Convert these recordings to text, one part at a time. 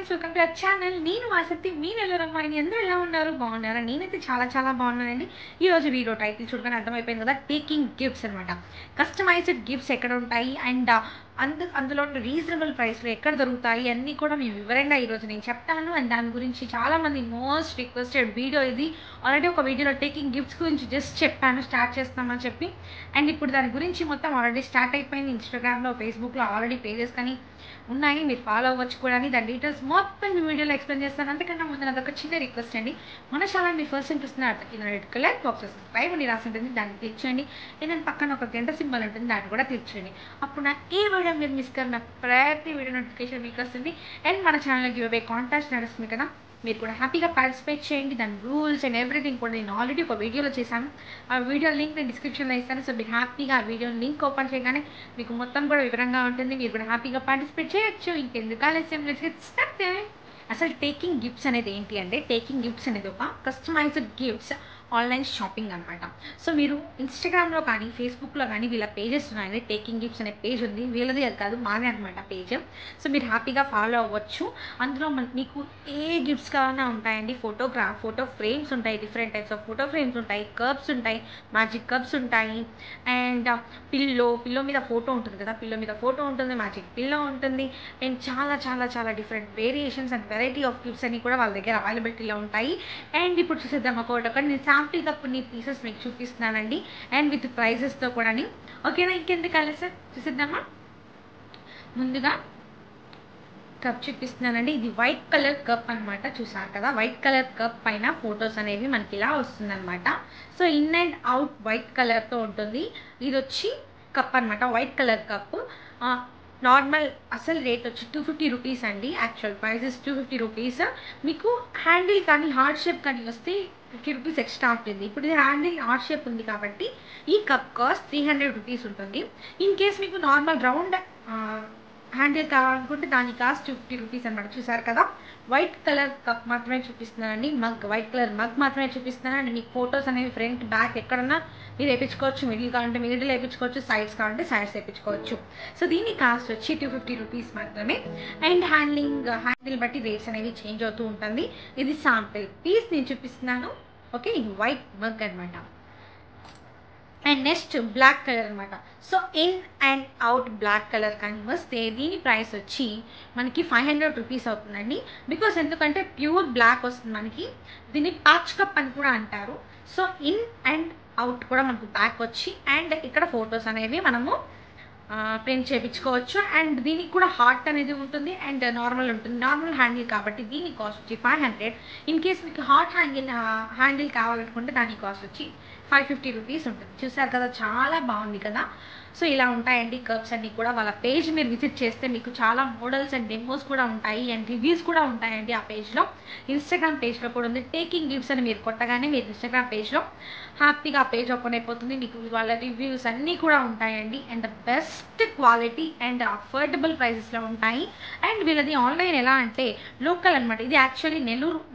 Friends, welcome to our channel. నేను ఆసక్తి, మీరు ఎల్లరమ్మాయిని అందరూ ఎలా ఉన్నారు? బాగున్నారా? నేనైతే చాలా చాలా బాగున్నానండి. ఈరోజు వీడియో టైటిల్ చూడగానే అర్థమైపోయింది కదా, టేకింగ్ గిఫ్ట్స్ అనమాట. కస్టమైజ్డ్ గిఫ్ట్స్ ఎక్కడ ఉంటాయి అండ్ అందులో రీజనబుల్ ప్రైస్లో ఎక్కడ దొరుకుతాయి అన్నీ కూడా మేము వివరంగా ఈరోజు నేను చెప్తాను. అండ్ దాని గురించి చాలామంది మోస్ట్ రిక్వెస్టెడ్ వీడియో ఇది. ఆల్రెడీ ఒక వీడియోలో టేకింగ్ గిఫ్ట్స్ గురించి జస్ట్ చెప్పాను, స్టార్ట్ చేస్తామని చెప్పి. అండ్ ఇప్పుడు దాని గురించి మొత్తం ఆల్రెడీ స్టార్ట్ అయిపోయింది. ఇన్స్టాగ్రామ్లో, ఫేస్బుక్లో ఆల్రెడీ పేజెస్ కానీ ఉన్నాయి, మీరు ఫాలో అవ్వచ్చు కూడా. దాని డీటెయిల్స్ మొత్తం మీ వీడియోలో ఎక్స్ప్లెయిన్ చేస్తాను. అంతకన్నా ముందు నాదొక చిన్న రిక్వెస్ట్ అండి, మన ఛానల్ మీ ఫస్ట్ టైం చూస్తున్నారు కింద రెడ్ కలర్ బాక్స్ సబ్స్క్రైబ్ అని రాసి ఉంటుంది, దాన్ని క్లిక్ చేయండి. నేను పక్కన ఒక గంట సింబల్ ఉంటుంది, దాన్ని కూడా క్లిక్ చేయండి. అప్పుడు నాకు ఈ వీడియో మీరు మిస్ కన్నా ప్రతి వీడియో నోటిఫికేషన్ మీకు వస్తుంది. అండ్ మన ఛానల్ గివ్ అవే కాంటాక్ట్ నడుస్తుంది కదా, మీరు కూడా హ్యాపీగా పార్టిసిపేట్ చేయండి. దాని రూల్స్ అండ్ ఎవ్రీథింగ్ కూడా నేను ఆల్రెడీ ఒక వీడియోలో చేశాను. ఆ వీడియో లింక్ నేను డిస్క్రిప్షన్లో ఇస్తాను. సో మీరు హ్యాపీగా ఆ వీడియో లింక్ ఓపెన్ చేయగానే మీకు మొత్తం కూడా వివరంగా ఉంటుంది. మీరు కూడా హ్యాపీగా పార్టిసిపేట్ చేయొచ్చు. ఇంకెందుకు ఆలస్యం, లెట్స్ గెట్ స్టార్టెడ్. అసలు టేకింగ్ గిఫ్ట్స్ అనేది ఏంటి అంటే, టేకింగ్ గిఫ్ట్స్ అనేది ఒక కస్టమైజ్డ్ గిఫ్ట్స్ ఆన్లైన్ షాపింగ్ అనమాట. సో మీరు ఇన్స్టాగ్రామ్లో కానీ ఫేస్బుక్లో కానీ వీళ్ళ పేజెస్ ఉన్నాయండి. టేకింగ్ గిఫ్ట్స్ అనే పేజ్ ఉంది, వీళ్ళది అది కాదు, మాదే అనమాట పేజ్. సో మీరు హ్యాపీగా ఫాలో అవ్వచ్చు. అందులో మీకు ఏ గిఫ్ట్స్ కావాలన్నా ఉంటాయండి. ఫోటో ఫ్రేమ్స్ ఉంటాయి, different types of photo frames ఉంటాయి, కప్స్ ఉంటాయి, మ్యాజిక్ కప్స్ ఉంటాయి. అండ్ పిల్లో మీద ఫోటో ఉంటుంది కదా, పిల్లో మీద ఫోటో ఉంటుంది, మ్యాజిక్ పిల్లో ఉంటుంది. అండ్ చాలా చాలా చాలా different variations and variety of gifts అన్ని కూడా వాళ్ళ దగ్గర అవైలబిలిటీలో ఉంటాయి. అండ్ ఇప్పుడు చూసేద్దాం ఒకటి నేను శాంపిల్ కప్పుని పీసెస్ మీకు చూపిస్తున్నానండి, అండ్ విత్ ప్రైజెస్తో కూడా. ఓకేనా, ఇంకెందుకు ఆలస్యం చూసేద్దామా. ముందుగా కప్ చూపిస్తున్నానండి. ఇది వైట్ కలర్ కప్ అనమాట, చూసారు కదా. వైట్ కలర్ కప్ పైన ఫొటోస్ అనేవి మనకి ఇలా వస్తుందన్నమాట. So in and out white కలర్తో ఉంటుంది. ఇది వచ్చి కప్ అనమాట, వైట్ కలర్ కప్. నార్మల్ అసలు రేట్ వచ్చి 250 రూపీస్ అండి. Actual prices 250 rupees. మీకు హ్యాండిల్ కానీ హార్ట్ షేప్ కానీ వస్తే 50 రూపీస్ ఎక్స్ట్రా ఉంటుంది. ఇప్పుడు ఇది హ్యాండిల్ హార్ట్ షేప్ ఉంది కాబట్టి ఈ కప్ కాస్ట్ 300 రూపీస్ ఉంటుంది. ఇన్ కేస్ మీకు నార్మల్ రౌండ్ హ్యాండిల్ కావాలనుకుంటే దాని కాస్ట్ 50 రూపీస్ అనమాట. చూసారు కదా, వైట్ కలర్ కప్ మాత్రమే చూపిస్తున్నానండి. వైట్ కలర్ మగ్ మాత్రమే చూపిస్తున్నాను. అండ్ మీకు ఫొటోస్ అనేవి ఫ్రంట్ బ్యాక్ ఎక్కడన్నా మీరు వేయించుకోవచ్చు. మిడిల్ కావాలంటే మిడిల్ వేయించుకోవచ్చు, సైడ్స్ కావాలంటే సైడ్స్ వేయించుకోవచ్చు. సో దీని కాస్ట్ వచ్చి 250 రూపీస్ మాత్రమే. అండ్ హ్యాండిల్ బట్టి రేట్స్ అనేవి చేంజ్ అవుతూ ఉంటుంది. ఇది శాంపిల్ పీస్ నేను చూపిస్తున్నాను. ఓకే, ఇది వైట్ మగ్ అనమాట. అండ్ నెక్స్ట్ బ్లాక్ కలర్ అనమాట. So in and out black colour కానీ వస్తే దీని ప్రైస్ వచ్చి మనకి 500 రూపీస్ అవుతుందండి. బికాస్ ఎందుకంటే ప్యూర్ బ్లాక్ వస్తుంది మనకి. దీన్ని ప్యాచ్ కప్ అని కూడా అంటారు. సో ఇన్ అండ్ అవుట్ కూడా మనకు బ్లాక్ వచ్చి, అండ్ ఇక్కడ ఫొటోస్ అనేవి మనము ప్రింట్ చేయించుకోవచ్చు. అండ్ దీనికి కూడా హార్ట్ అనేది ఉంటుంది అండ్ నార్మల్ ఉంటుంది. నార్మల్ హ్యాండిల్ కాబట్టి దీని కాస్ట్ వచ్చి 500. ఇన్ కేస్ మీకు హార్ట్ హ్యాండిల్ కావాలనుకుంటే దాని కాస్ట్ వచ్చి 550 రూపీస్ ఉంటుంది. చూసారు కదా, చాలా బాగుంది కదా. సో ఇలా ఉంటాయండి కప్స్ అన్నీ కూడా. వాళ్ళ పేజ్ మీరు విజిట్ చేస్తే మీకు చాలా మోడల్స్ అండ్ డెమోస్ కూడా ఉంటాయి, అండ్ రివ్యూస్ కూడా ఉంటాయండి ఆ పేజ్లో. ఇన్స్టాగ్రామ్ పేజ్లో కూడా ఉంది. టేకింగ్ గిఫ్ట్స్ అని మీరు కొట్టగానే మీరు ఇన్స్టాగ్రామ్ పేజ్లో హ్యాపీగా ఆ పేజ్ ఓపెన్ అయిపోతుంది. మీకు వాళ్ళ రివ్యూస్ అన్నీ కూడా ఉంటాయండి. And the best quality and affordable ప్రైసెస్లో ఉంటాయి. అండ్ వీళ్ళది ఆన్లైన్ ఎలా అంటే లోకల్ అనమాట. ఇది యాక్చువల్లీ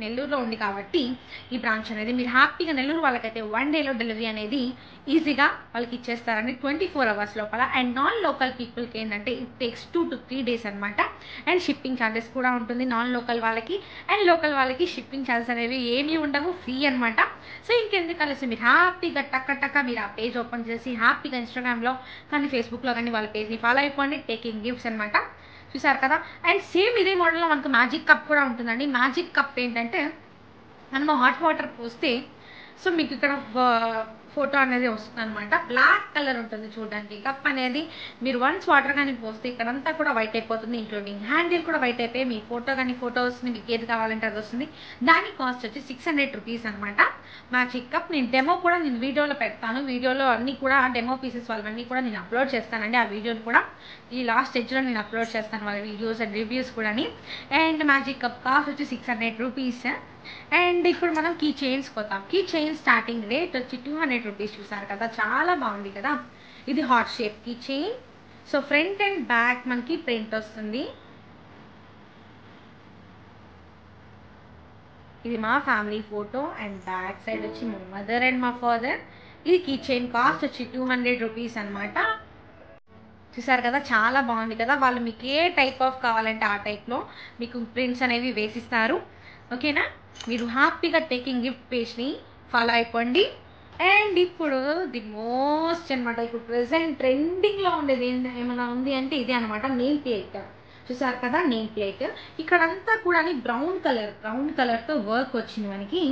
నెల్లూరులో ఉంది కాబట్టి ఈ బ్రాంచ్ అనేది. మీరు హ్యాపీగా నెల్లూరు వాళ్ళకైతే 1 డేలో డెలివరీ అనేది ఈజీగా వాళ్ళకి ఇచ్చేస్తారండి, 24 అవర్స్ లోపల. అండ్ నాన్ లోకల్ పీపుల్కి ఏంటంటే ఇట్ టేక్స్ 2 to 3 days అనమాట. అండ్ షిప్పింగ్ ఛార్జెస్ కూడా ఉంటుంది నాన్ లోకల్ వాళ్ళకి. అండ్ లోకల్ వాళ్ళకి షిప్పింగ్ ఛార్జెస్ అనేవి ఏమీ ఉండవు, ఫ్రీ అనమాట. సో ఇంకెందుకు కలిసి మీరు హ్యాపీగా టక్క మీరు ఆ పేజ్ ఓపెన్ చేసి హ్యాపీగా ఇన్స్టాగ్రామ్లో కానీ ఫేస్బుక్లో కానీ వాళ్ళ పేజ్ని ఫాలో అయిపోండి. టేకింగ్ గిఫ్ట్స్ అనమాట. చూసారు కదా. అండ్ సేమ్ ఇదే మోడల్లో మనకు మ్యాజిక్ కప్ కూడా ఉంటుందండి. మ్యాజిక్ కప్ ఏంటంటే మనము హాట్ వాటర్ పోస్తే సో మీకు ఇక్కడ ఫోటో అనేది వస్తుంది అనమాట. బ్లాక్ కలర్ ఉంటుంది చూడండి కప్ అనేది. మీరు వన్స్ వాటర్ కానీ పోస్తే ఇక్కడంతా కూడా వైట్ అయిపోతుంది, ఇంక్లూడింగ్ హ్యాండిల్ కూడా వైట్ అయిపోయి మీ ఫోటో వస్తుంది. మీకు ఏది కావాలంటే అది వస్తుంది. దాని కాస్ట్ వచ్చి 600 రూపీస్ అనమాట. మ్యాజిక్ కప్ నేను డెమో కూడా నేను వీడియోలో పెడతాను. వీడియోలో అన్నీ కూడా డెమో పీసెస్ వాళ్ళవన్నీ కూడా నేను అప్లోడ్ చేస్తానండి. ఆ వీడియోని కూడా ఈ లాస్ట్ ఎడ్జ్లో నేను అప్లోడ్ చేస్తాను, వాళ్ళ వీడియోస్ అండ్ రివ్యూస్ కూడా. అండ్ మ్యాజిక్ కప్ కాస్ట్ వచ్చి 600 రూపీస్. అండ్ ఇప్పుడు మనం కీ చైన్స్ పోతాం. కీ చైన్ స్టార్టింగ్ రేట్ వచ్చి 200 రూపీస్. చూసారు కదా, చాలా బాగుంది కదా. ఇది heart shape key chain. So front and back మనకి ప్రింట్ వస్తుంది. ఇది మా family photo and back side వచ్చి మా మదర్ అండ్ మా ఫాదర్. ఇది కీ చైన్ కాస్ట్ వచ్చి 200 రూపీస్ అనమాట. చూసారు కదా, చాలా బాగుంది కదా. వాళ్ళు మీకు ఏ టైప్ ఆఫ్ కావాలంటే ఆ టైప్లో మీకు ప్రింట్స్ అనేవి వేసిస్తారు. ఓకేనా, మీరు హ్యాపీగా టేకింగ్ గిఫ్ట్ పేజ్ని ఫాలో అయిపోండి. అండ్ ఇప్పుడు ది మోస్ట్ అనమాట, ఇప్పుడు ప్రెసెంట్ ట్రెండింగ్లో ఉండేది ఏమైనా ఉంది అంటే ఇదే అనమాట, నెయిల్ ప్లేట్. చూసారు కదా, నెయిల్ ప్లేట్ ఇక్కడంతా కూడా బ్రౌన్ కలర్తో వర్క్ వచ్చింది మనకి.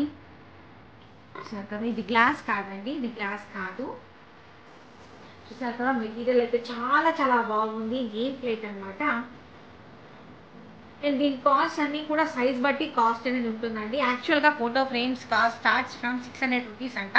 చూసారు కదా, ఇది గ్లాస్ కాదండి, ఇది గ్లాస్ కాదు. చూసారు కదా, మెటీరియల్ అయితే చాలా చాలా బాగుంది, నెయిల్ ప్లేట్ అనమాట. అండ్ దీని కాస్ట్ అన్నీ కూడా సైజ్ బట్టి కాస్ట్ అనేది ఉంటుందండి. యాక్చువల్గా photo frames cost starts from 600 rupees అంట.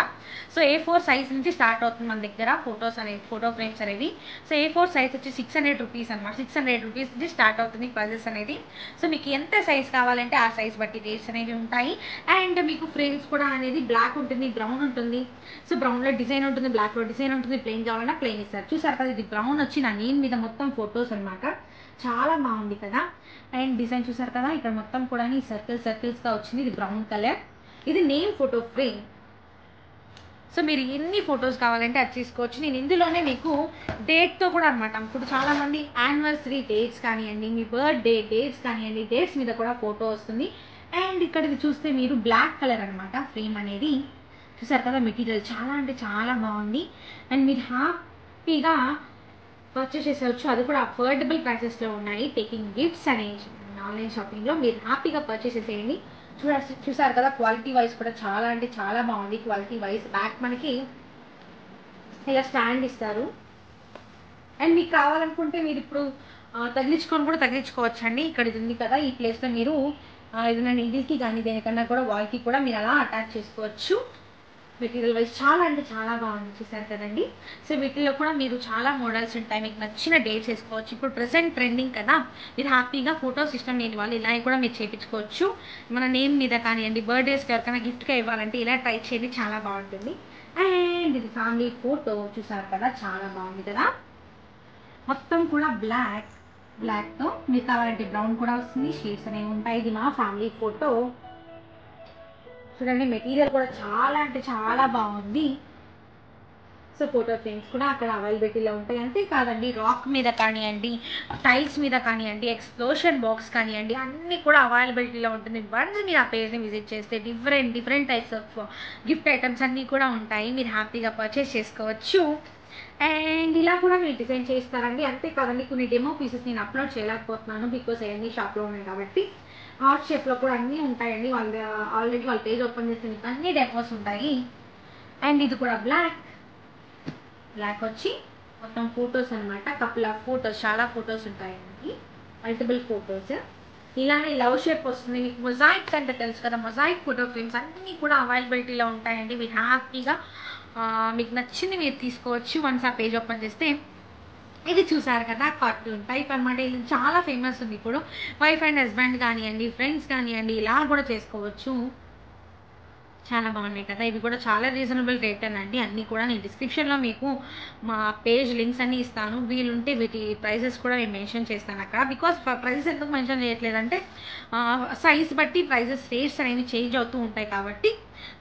సో A4 సైజ్ నుంచి స్టార్ట్ అవుతుంది మన దగ్గర ఫోటో ఫ్రేమ్స్ అనేవి. సో A4 సైజ్ వచ్చి 600 రూపీస్ అనమాట. 600 రూపీస్ నుంచి స్టార్ట్ అవుతుంది ప్రైజెస్ అనేది. సో మీకు ఎంత సైజ్ కావాలంటే ఆ సైజ్ బట్టి రేట్స్ అనేవి ఉంటాయి. అండ్ మీకు ఫ్రేమ్స్ కూడా అనేది బ్లాక్ ఉంటుంది, బ్రౌన్ ఉంటుంది. సో బ్రౌన్లో డిజైన్ ఉంటుంది, బ్లాక్లో డిజైన్ ఉంటుంది. ప్లెయిన్ కావాలన్నా ప్లెయిన్ ఇస్తారు. చూసారు కదా, ఇది బ్రౌన్ వచ్చి నా నేమ్ మీద మొత్తం ఫొటోస్ అనమాట. చాలా బాగుంది కదా. అండ్ డిజైన్ చూసారు కదా, ఇక్కడ మొత్తం కూడా సర్కిల్స్గా వచ్చింది. ఇది బ్రౌన్ కలర్, ఇది నేమ్ ఫోటో ఫ్రేమ్. సో మీరు ఎన్ని ఫొటోస్ కావాలంటే అది తీసుకోవచ్చు. నేను ఇందులోనే మీకు డేట్తో కూడా అనమాట, ఇప్పుడు చాలామంది యానివర్సరీ డేట్స్ కానివ్వండి, మీ బర్త్డే డేట్స్ కానివ్వండి, డేట్స్ మీద కూడా ఫోటో వస్తుంది. అండ్ ఇక్కడికి చూస్తే మీరు బ్లాక్ కలర్ అనమాట ఫ్రేమ్ అనేది. చూసారు కదా, మెటీరియల్ చాలా అంటే చాలా బాగుంది. అండ్ మీరు హ్యాపీగా పర్చేస్ చేసేవచ్చు. అది కూడా అఫోర్డబుల్ ప్రైసెస్లో ఉన్నాయి. టేకింగ్ గిఫ్ట్స్ అనే ఆన్లైన్ షాపింగ్లో మీరు హ్యాపీగా పర్చేస్ చేసేయండి. చూసారు కదా, క్వాలిటీ వైజ్ కూడా చాలా అంటే చాలా బాగుంది. క్వాలిటీ వైజ్ బ్యాక్ మనకి ఇలా స్టాండ్ ఇస్తారు. అండ్ మీకు కావాలనుకుంటే మీరు ఇప్పుడు తగిలించుకొని కూడా తగిలించుకోవచ్చు అండి. ఇక్కడ ఇది ఉంది కదా, ఈ ప్లేస్లో మీరు ఏదైనా నీడిల్కి కానీ దేనికన్నా కూడా వాల్కి కూడా మీరు అలా అటాచ్ చేసుకోవచ్చు. మెటీరియల్ వైజ్ చాలా అంటే చాలా బాగుంది. చూసారు కదండి. సో వీటిలో కూడా మీరు చాలా మోడల్స్ ఉంటాయి, మీకు నచ్చిన డేట్స్ వేసుకోవచ్చు. ఇప్పుడు ప్రెసెంట్ ట్రెండింగ్ కదా, మీరు హ్యాపీగా ఫోటో సిస్టమ్ లేని వాళ్ళు ఇలా కూడా మీరు చేయించుకోవచ్చు. మన నేమ్ మీద కానివ్వండి, బర్త్డేస్కి ఎవరికైనా గిఫ్ట్గా ఇవ్వాలంటే ఇలా ట్రై చేయండి, చాలా బాగుంటుంది. అండ్ ఇది ఫ్యామిలీ ఫోటో. చూసారు కదా, చాలా బాగుంది కదా. మొత్తం కూడా బ్లాక్తో మీకు కావాలంటే బ్రౌన్ కూడా వస్తుంది, షేడ్స్ అనేవి ఉంటాయి. ఇది మా ఫ్యామిలీ ఫోటో. చూడండి, మెటీరియల్ కూడా చాలా అంటే చాలా బాగుంది. సో ఫోటో ఫ్రేమ్స్ కూడా అక్కడ అవైలబిలిటీలో ఉంటాయి. అంతేకాదండి, రాక్ మీద కానివ్వండి, టైల్స్ మీద కానివ్వండి, ఎక్స్ప్లోషన్ బాక్స్ కానివ్వండి, అన్నీ కూడా అవైలబిలిటీలో ఉంటుంది. వన్స్ మీరు ఆ పేజ్ని విజిట్ చేస్తే different types of gift items అన్నీ కూడా ఉంటాయి. మీరు హ్యాపీగా పర్చేస్ చేసుకోవచ్చు. అండ్ ఇలా కూడా మీరు డిజైన్ చేస్తారండి. అంతేకాదండి, కొన్ని డెమో పీసెస్ నేను అప్లోడ్ చేయలేకపోతున్నాను బికాస్ అవన్నీ షాప్లో ఉన్నాయి కాబట్టి. హార్ట్ షేప్లో కూడా అన్నీ ఉంటాయండి. ఆల్రెడీ వాళ్ళ పేజ్ ఓపెన్ చేస్తే మీకు అన్ని డెమోస్ ఉంటాయి. అండ్ ఇది కూడా బ్లాక్ వచ్చి మొత్తం ఫొటోస్ అనమాట. కపుల్ ఆఫ్ ఫొటోస్, చాలా ఫొటోస్ ఉంటాయండి, మల్టిపుల్ ఫొటోస్. ఇలానే లవ్ షేప్ వస్తుంది. మీకు మొజాయిక్స్ అంటే తెలుసు కదా, మొజాయిక్ ఫోటో ఫ్రేమ్స్ అన్నీ కూడా అవైలబిలిటీలో ఉంటాయండి. మీరు హ్యాపీగా మీకు నచ్చింది మీరు తీసుకోవచ్చు వన్స్ ఆ పేజ్ ఓపెన్ చేస్తే. ఇది చూసారు కదా, కార్టూన్ టైప్ అనమాట. ఇది చాలా ఫేమస్ ఉంది ఇప్పుడు. వైఫ్ అండ్ హస్బెండ్ కానివ్వండి, ఫ్రెండ్స్ కానివ్వండి, ఇలా కూడా చేసుకోవచ్చు. చాలా బాగున్నాయి కదా. ఇవి కూడా చాలా రీజనబుల్ రేట్ అండి. అన్నీ కూడా నేను డిస్క్రిప్షన్లో మీకు మా పేజ్ లింక్స్ అన్నీ ఇస్తాను. వీలుంటే వీటి ప్రైజెస్ కూడా నేను మెన్షన్ చేస్తాను అక్కడ. బికాస్ ప్రైజెస్ ఎందుకు మెన్షన్ చేయట్లేదంటే సైజ్ బట్టి రేట్స్ అనేవి చేంజ్ అవుతూ ఉంటాయి కాబట్టి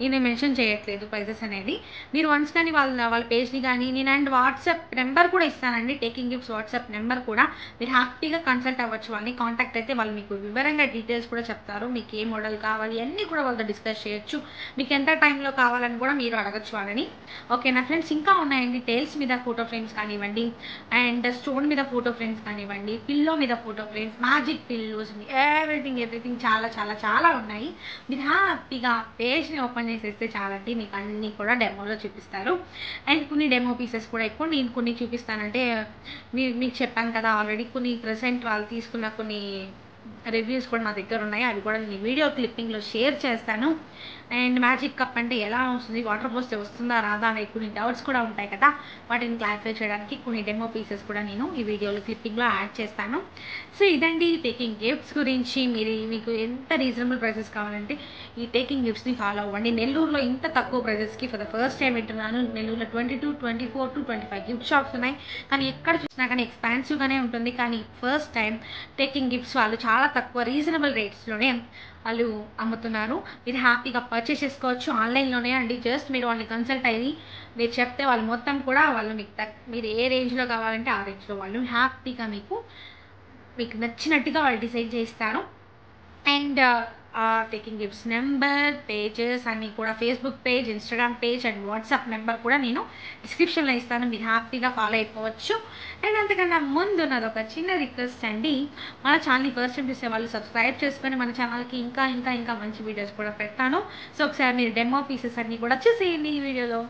నేను మెన్షన్ చేయట్లేదు ప్రైజెస్ అనేది. మీరు వన్స్ కానీ వాళ్ళ పేజ్ని కానీ నేను అండ్ వాట్సాప్ నెంబర్ కూడా ఇస్తానండి, టేకింగ్ గిఫ్ట్స్ వాట్సాప్ నెంబర్ కూడా. మీరు హ్యాపీగా కన్సల్ట్ అవ్వచ్చు, వాళ్ళని కాంటాక్ట్ అయితే వాళ్ళు మీకు వివరంగా డీటెయిల్స్ కూడా చెప్తారు. మీకు ఏ మోడల్ కావాలి అన్నీ కూడా వాళ్ళతో డిస్కస్ చేయొచ్చు. మీకు ఎంత టైంలో కావాలని కూడా మీరు అడగచ్చు వాళ్ళని. ఓకేనా ఫ్రెండ్స్, ఇంకా ఉన్నాయండి టైల్స్ మీద ఫోటో ఫ్రేమ్స్ కానివ్వండి, అండ్ స్టోన్ మీద ఫోటో ఫ్రేమ్స్ కానివ్వండి, పిల్లో మీద photo frames, magic pillows, everything చాలా చాలా చాలా ఉన్నాయి. మీరు హ్యాపీగా పేజ్ని ఓపెన్ చేసేస్తే చాలండి, మీకు అన్నీ కూడా డెమోలో చూపిస్తారు. అండ్ కొన్ని డెమో పీసెస్ కూడా ఎక్కువ నేను కొన్ని చూపిస్తానంటే మీకు చెప్పాను కదా ఆల్రెడీ, కొన్ని ప్రెసెంట్ వాళ్ళు తీసుకున్న కొన్ని రివ్యూస్ కూడా నా దగ్గర ఉన్నాయి. అవి కూడా నేను వీడియో క్లిప్పింగ్లో షేర్ చేస్తాను. అండ్ మ్యాజిక్ కప్ అంటే ఎలా వస్తుంది, వాటర్ పోస్తే వస్తుందా రాదా అనే కొన్ని డౌట్స్ కూడా ఉంటాయి కదా, వాటిని క్లారిఫై చేయడానికి కొన్ని డెమో పీసెస్ కూడా నేను ఈ వీడియోలో క్లిప్పింగ్లో యాడ్ చేస్తాను. సో ఇదండి టేకింగ్ గిఫ్ట్స్ గురించి. మీకు ఎంత రీజనబుల్ ప్రైసెస్ కావాలంటే ఈ టేకింగ్ గిఫ్ట్స్ని ఫాలో అవ్వండి. నెల్లూరులో ఇంత తక్కువ ప్రైజెస్కి ఫర్ ద ఫస్ట్ టైం వింటున్నాను. నెల్లూరులో 22, 24 to 25 గిఫ్ట్ షాప్స్ ఉన్నాయి, కానీ ఎక్కడ చూసినా కానీ ఎక్స్పాన్సివ్గానే ఉంటుంది. కానీ ఫస్ట్ టైం టేకింగ్ గిఫ్ట్స్ వాళ్ళు చాలా చాలా తక్కువ రీజనబుల్ రేట్స్లోనే వాళ్ళు అమ్ముతున్నారు. మీరు హ్యాపీగా పర్చేస్ చేసుకోవచ్చు. ఆన్లైన్లోనే అండి. జస్ట్ మీరు వాళ్ళని కన్సల్ట్ అయ్యి మీరు చెప్తే వాళ్ళు మొత్తం కూడా వాళ్ళు మీకు మీరు ఏ రేంజ్లో కావాలంటే ఆ రేంజ్లో వాళ్ళు హ్యాపీగా మీకు నచ్చినట్టుగా వాళ్ళు డిసైడ్ చేస్తారు. And taking gifts number, pages అన్నీ కూడా Facebook page, Instagram page and WhatsApp number కూడా నేను డిస్క్రిప్షన్లో ఇస్తాను. మీరు హ్యాపీగా ఫాలో అయిపోవచ్చు. అండ్ అంతకన్నా ముందు నాది ఒక చిన్న రిక్వెస్ట్ అండి. మన ఛానల్ని ఫస్ట్ టైం చూసే వాళ్ళు సబ్స్క్రైబ్ చేసుకొని మన ఛానల్కి ఇంకా మంచి వీడియోస్ కూడా పెడతాను. సో ఒకసారి మీరు డెమో పీసెస్ అన్నీ కూడా చూసేయండి ఈ వీడియోలో.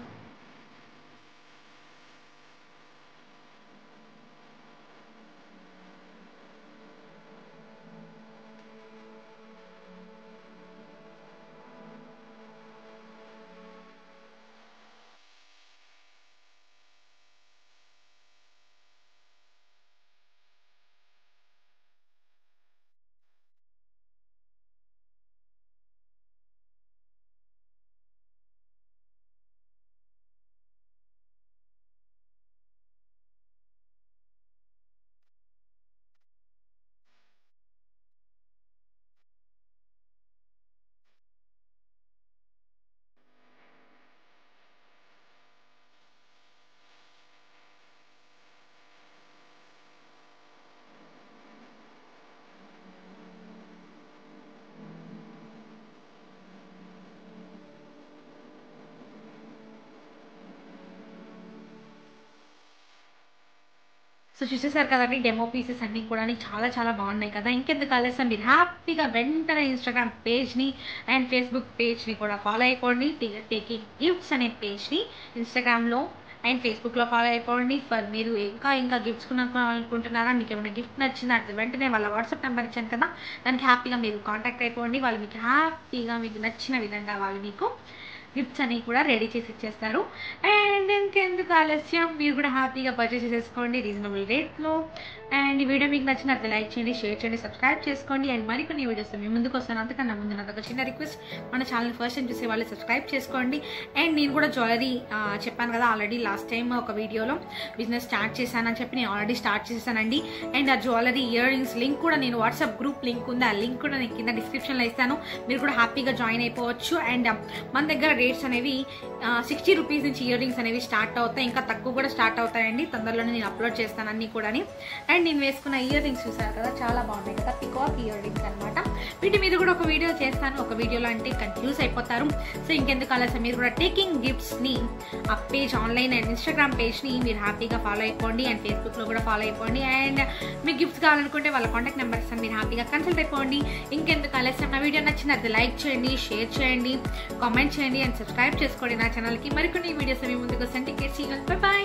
సో చూసేసారు కదండి డెమో పీసెస్ అన్నీ కూడా చాలా బాగున్నాయి కదా. ఇంకెందుకు ఆలస్యం, మీరు హ్యాపీగా వెంటనే ఇన్స్టాగ్రామ్ పేజ్ని అండ్ ఫేస్బుక్ పేజ్ని కూడా ఫాలో అయిపోండి. టేకింగ్ గిఫ్ట్స్ అనే పేజ్ని ఇన్స్టాగ్రామ్లో అండ్ ఫేస్బుక్లో ఫాలో అయిపోండి. ఫర్ మీరు ఇంకా గిఫ్ట్స్ కొనుక్కోవాలనుకుంటున్నారా, మీకు ఏమైనా గిఫ్ట్ నచ్చిందా అంటే వెంటనే వాళ్ళ వాట్సాప్ నెంబర్ ఇచ్చాను కదా, దానికి హ్యాపీగా మీరు కాంటాక్ట్ అయిపోండి. వాళ్ళు మీకు హ్యాపీగా మీకు నచ్చిన విధంగా వాళ్ళు మీకు గిఫ్ట్స్ అన్నీ కూడా రెడీ చేసి ఇచ్చేస్తారు. అండ్ ఇంకెందుకు ఆలస్యం, మీరు కూడా హ్యాపీగా పర్చేస్ చేసేసుకోండి రీజనబుల్ రేట్లో. అండ్ ఈ వీడియో మీకు నచ్చినట్లయితే లైక్ చేయండి, షేర్ చేయండి, సబ్స్క్రైబ్ చేసుకోండి. అండ్ మరికొన్ని వీడియోస్ మీ ముందుకు వస్తాను. అంతకన్నా ముందు నాది ఒక చిన్న రిక్వెస్ట్, మన ఛానల్ ఫస్ట్ టైం చూసే వాళ్ళు సబ్స్క్రైబ్ చేసుకోండి. అండ్ నేను కూడా జ్యువెలరీ చెప్పాను కదా ఆల్రెడీ లాస్ట్ టైం ఒక వీడియోలో బిజినెస్ స్టార్ట్ చేశానని చెప్పి నేను ఆల్రెడీ స్టార్ట్ చేశానండి. అండ్ ఆ జ్యువెలరీ ఇయర్ రింగ్స్ లింక్ కూడా నేను వాట్సాప్ గ్రూప్ లింక్ ఉంది, ఆ లింక్ కూడా నేను కింద డిస్క్రిప్షన్లో ఇస్తాను. మీరు కూడా హ్యాపీగా జాయిన్ అయిపోవచ్చు. అండ్ మన దగ్గర రేట్స్ అనేవి 60 రూపీస్ నుంచి ఇయర్ రింగ్స్ అనేవి స్టార్ట్ అవుతాయి. ఇంకా తక్కువ కూడా స్టార్ట్ అవుతాయండి. తొందరలోనే నేను అప్లోడ్ చేస్తాను అన్నీ కూడా. అండ్ నేను వేసుకున్న ఇయర్ రింగ్స్ చూసారు కదా, చాలా బాగున్నాయి కదా, పికాక్ ఇయర్ రింగ్స్ అనమాట. వీటి మీద కూడా ఒక వీడియో చేస్తాను. ఒక వీడియోలో అంటే కన్ఫ్యూజ్ అయిపోతారు. సో ఇంకెందుకు ఆలస్యం, మీరు కూడా టేకింగ్ గిఫ్ట్స్ని ఆ పేజ్ ఆన్లైన్ అండ్ ఇన్స్టాగ్రామ్ పేజ్ని మీరు హ్యాపీగా ఫాలో అయిపోండి. అండ్ ఫేస్బుక్లో కూడా ఫాలో అయిపోండి. అండ్ మీకు గిఫ్ట్స్ కావాలనుకుంటే వాళ్ళ కాంటాక్ట్ నెంబర్ ఇస్తాను, మీరు హ్యాపీగా కన్సల్ట్ అయిపోండి. ఇంకెందుకు ఆలస్యం, నా వీడియో నచ్చినట్లయితే లైక్ చేయండి, షేర్ చేయండి, కామెంట్ చేయండి అండ్ సబ్స్క్రైబ్ చేసుకోండి నా ఛానల్కి. మరికొన్ని వీడియోస్ మీ ముందుకు వస్తాను. Take care, see you, bye by.